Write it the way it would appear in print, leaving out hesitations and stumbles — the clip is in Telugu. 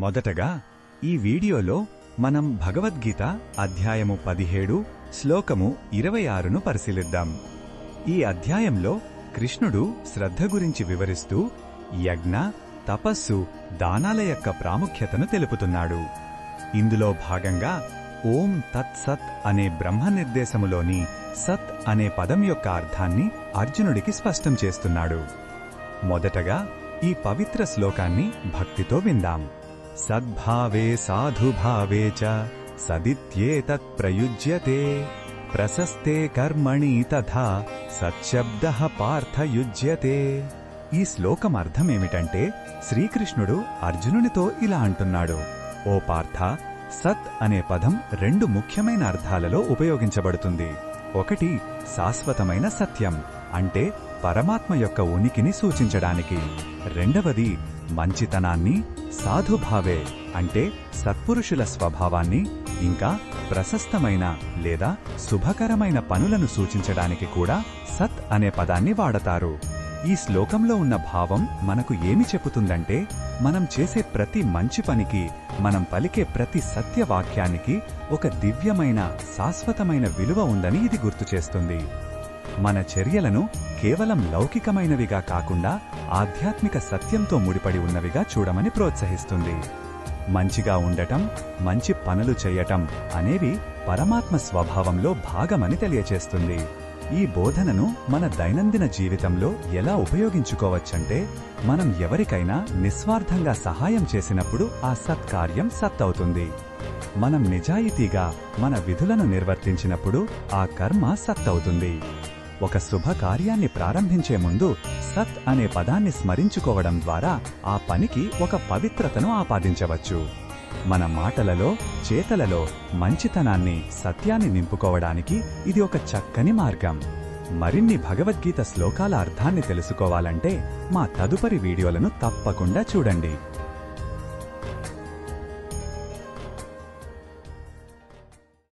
మొదటగా ఈ వీడియోలో మనం భగవద్గీత అధ్యాయము 17 శ్లోకము 26ను పరిశీలిద్దాం. ఈ అధ్యాయంలో కృష్ణుడు శ్రద్ధ గురించి వివరిస్తూ యజ్ఞ, తపస్సు, దానాల యొక్క ప్రాముఖ్యతను తెలుపుతున్నాడు. ఇందులో భాగంగా ఓం తత్ సత్ అనే బ్రహ్మ నిర్దేశములోని సత్ అనే పదం యొక్క అర్థాన్ని అర్జునుడికి స్పష్టం చేస్తున్నాడు. మొదటగా ఈ పవిత్ర శ్లోకాన్ని భక్తితో విందాం. సద్భావే సాధుభావే చ సదిత్యేతత్ ప్రయుజ్యతే ప్రశస్తే కర్మణి తథా సత్శబ్దః పార్థయుజ్యతే. ఈ శ్లోకం అర్థమేమిటంటే శ్రీకృష్ణుడు అర్జునునితో ఇలా అంటున్నాడు, ఓ పార్థ, సత్ అనే పదం రెండు ముఖ్యమైన అర్థాలలో ఉపయోగించబడుతుంది. ఒకటి శాశ్వతమైన సత్యం, అంటే పరమాత్మ యొక్క ఉనికిని సూచించడానికి. రెండవది మంచితనాన్ని, సాధుభావే అంటే సత్పురుషుల స్వభావాన్ని, ఇంకా ప్రశస్తమైన లేదా శుభకరమైన పనులను సూచించడానికి కూడా సత్ అనే పదాన్ని వాడతారు. ఈ శ్లోకంలో ఉన్న భావం మనకు ఏమి చెబుతుందంటే, మనం చేసే ప్రతి మంచి పనికి, మనం పలికే ప్రతి సత్యవాక్యానికి ఒక దివ్యమైన శాశ్వతమైన విలువ ఉందని ఇది గుర్తుచేస్తుంది. మన చర్యలను కేవలం లౌకికమైనవిగా కాకుండా ఆధ్యాత్మిక సత్యంతో ముడిపడి ఉన్నవిగా చూడమని ప్రోత్సహిస్తుంది. మంచిగా ఉండటం, మంచి పనులు చేయటం అనేవి పరమాత్మ స్వభావంలో భాగమని తెలియచేస్తుంది. ఈ బోధనను మన దైనందిన జీవితంలో ఎలా ఉపయోగించుకోవచ్చంటే, మనం ఎవరికైనా నిస్వార్థంగా సహాయం చేసినప్పుడు ఆ సత్కార్యం సత్తవుతుంది. మనం నిజాయితీగా మన విధులను నిర్వర్తించినప్పుడు ఆ కర్మ సత్తవుతుంది. ఒక శుభకార్యాన్ని ప్రారంభించే ముందు సత్ అనే పదాన్ని స్మరించుకోవడం ద్వారా ఆ పనికి ఒక పవిత్రతను ఆపాదించవచ్చు. మన మాటలలో, చేతలలో మంచితనాన్ని, సత్యాన్ని నింపుకోవడానికి ఇది ఒక చక్కని మార్గం. మరిన్ని భగవద్గీత శ్లోకాల అర్థాన్ని తెలుసుకోవాలంటే మా తదుపరి వీడియోలను తప్పకుండా చూడండి.